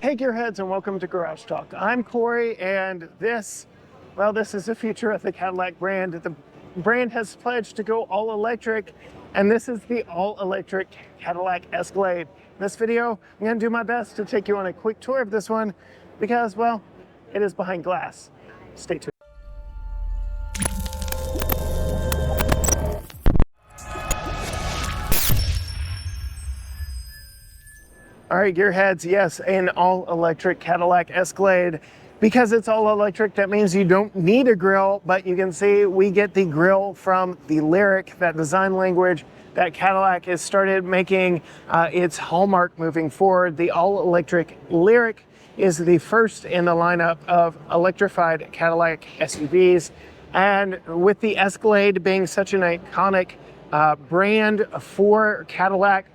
Hey gearheads, and welcome to Garage Talk. I'm Corey, and this is the future of the Cadillac brand. The brand has pledged to go all electric, and this is the all electric Cadillac Escalade. In this video, I'm gonna do my best to take you on a quick tour of this one because, well, it is behind glass. Stay tuned. All right, gearheads, yes, an all-electric Cadillac Escalade. Because it's all electric, that means you don't need a grille, but you can see we get the grille from the Lyric, that design language that Cadillac has started making its hallmark moving forward. The all-electric Lyric is the first in the lineup of electrified Cadillac SUVs. And with the Escalade being such an iconic brand for Cadillac,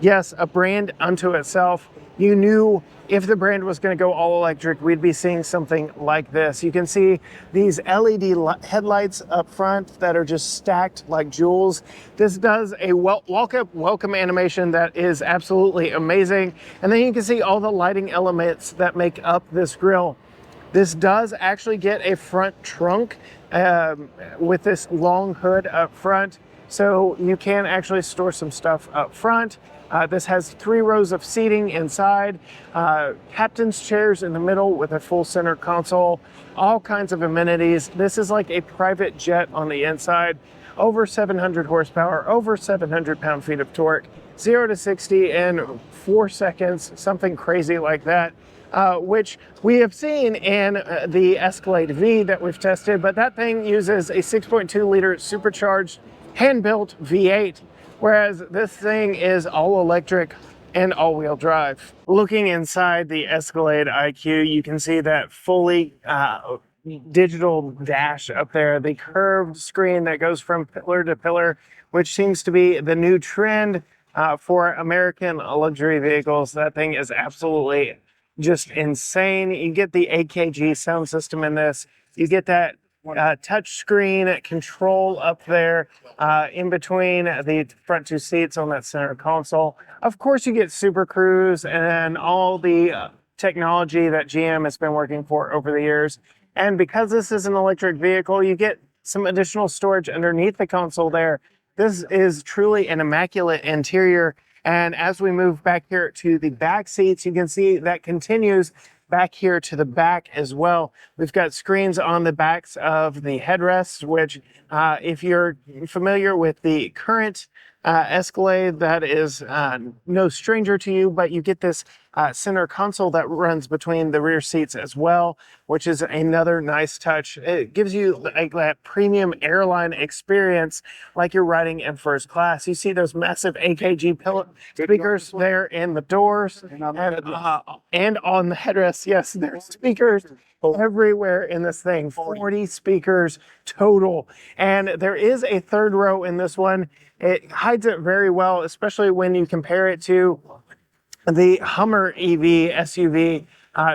yes, a brand unto itself, you knew if the brand was going to go all electric, we'd be seeing something like this. You can see these LED headlights up front that are just stacked like jewels. This does a welcome animation that is absolutely amazing. And then you can see all the lighting elements that make up this grille. This does actually get a front trunk with this long hood up front, so you can actually store some stuff up front. This has 3 rows of seating inside, captain's chairs in the middle with a full center console, all kinds of amenities. This is like a private jet on the inside, over 700 horsepower, over 700 pound-feet of torque, 0 to 60 in 4 seconds, something crazy like that. Which we have seen in the Escalade V that we've tested, but that thing uses a 6.2 liter supercharged hand-built V8, whereas this thing is all electric and all-wheel drive. Looking inside the Escalade IQ, you can see that fully digital dash up there, the curved screen that goes from pillar to pillar, which seems to be the new trend for American luxury vehicles. That thing is absolutely just insane. You get the AKG Sound System in this. You get that touch screen control up there in between the front 2 seats on that center console. Of course, you get Super Cruise and all the technology that GM has been working for over the years. And because this is an electric vehicle, you get some additional storage underneath the console there. This is truly an immaculate interior. And as we move back here to the back seats, you can see that continues back here to the back as well. We've got screens on the backs of the headrests, which if you're familiar with the current Escalade, that is no stranger to you, but you get this center console that runs between the rear seats as well, which is another nice touch. It gives you like that premium airline experience like you're riding in first class. You see those massive AKG speakers there in the doors and on the headrest. Yes, there's speakers everywhere in this thing, 40 speakers total. And there is a third row in this one. It hides it very well, especially when you compare it to the Hummer EV SUV.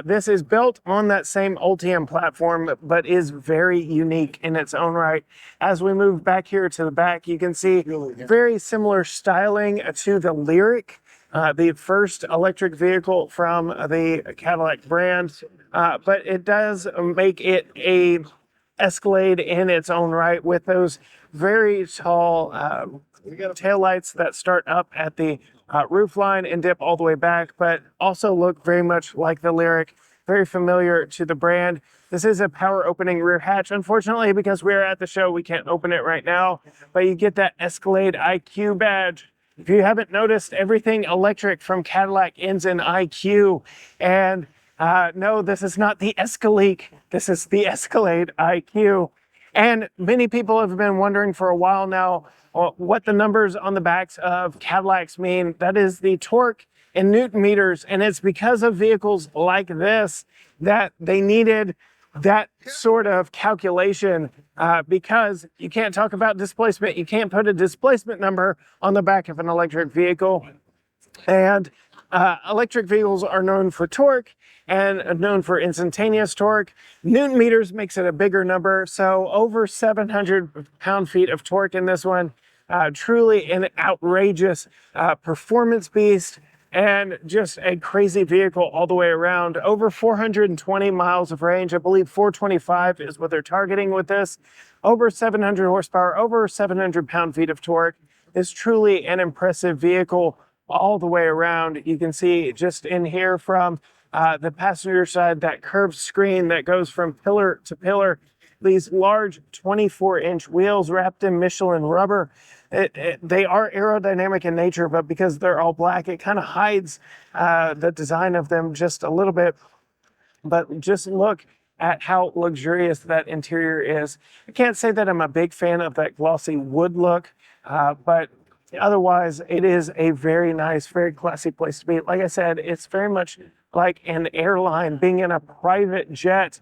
This is built on that same Ultium platform, but is very unique in its own right. As we move back here to the back, you can see very similar styling to the Lyric, the first electric vehicle from the Cadillac brand, but it does make it a Escalade in its own right with those very tall taillights that start up at the roof line and dip all the way back, but also look very much like the Lyric, very familiar to the brand. This is a power opening rear hatch. Unfortunately, because we're at the show, we can't open it right now, but you get that Escalade IQ badge. If you haven't noticed, everything electric from Cadillac ends in IQ. And no, this is not the Escalade. This is the Escalade IQ. And many people have been wondering for a while now what the numbers on the backs of Cadillacs mean. That is the torque in Newton meters. And it's because of vehicles like this that they needed that sort of calculation because you can't talk about displacement. You can't put a displacement number on the back of an electric vehicle. And electric vehicles are known for torque and known for instantaneous torque. Newton meters makes it a bigger number, so over 700 pound-feet of torque in this one. Truly an outrageous performance beast. and just a crazy vehicle all the way around. Over 420 miles of range. I believe 425 is what they're targeting with this. Over 700 horsepower, over 700 pound-feet of torque. It's truly an impressive vehicle all the way around. You can see just in here from the passenger side, that curved screen that goes from pillar to pillar. These large 24-inch wheels wrapped in Michelin rubber. They are aerodynamic in nature, but because they're all black, it kind of hides the design of them just a little bit. But just look at how luxurious that interior is. I can't say that I'm a big fan of that glossy wood look, but otherwise it is a very nice, very classy place to be. Like I said, it's very much like an airline, being in a private jet.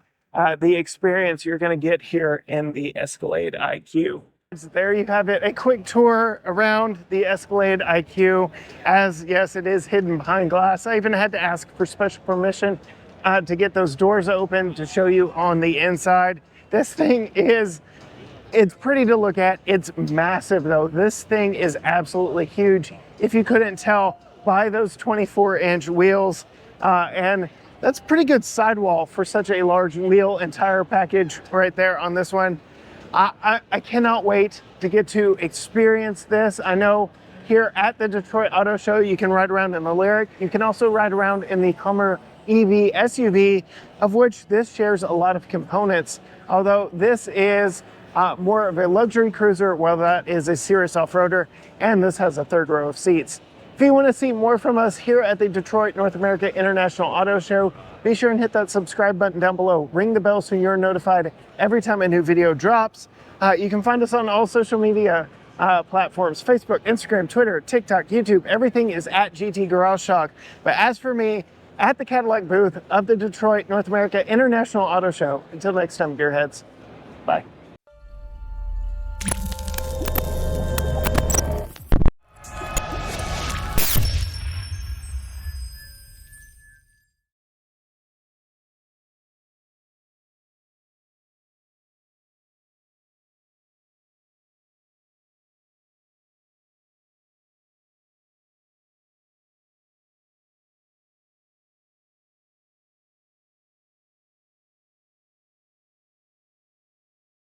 The experience you're going to get here in the Escalade IQ. So there you have it, a quick tour around the Escalade IQ. As yes, it is hidden behind glass. I even had to ask for special permission to get those doors open to show you on the inside. This thing is, it's pretty to look at. It's massive though. This thing is absolutely huge. If you couldn't tell by those 24-inch wheels, and that's pretty good sidewall for such a large wheel and tire package right there on this one. I cannot wait to get to experience this. I know here at the Detroit Auto Show, you can ride around in the Lyric. You can also ride around in the Hummer EV SUV, of which this shares a lot of components. Although this is more of a luxury cruiser, while that is a serious off-roader, and this has a third row of seats. If you want to see more from us here at the Detroit North America International Auto Show, be sure and hit that subscribe button down below. Ring the bell so you're notified every time a new video drops. You can find us on all social media platforms: Facebook, Instagram, Twitter, TikTok, YouTube. Everything is at GT Garage Shock. But as for me, at the Cadillac booth of the Detroit North America International Auto Show, until next time, gearheads, bye.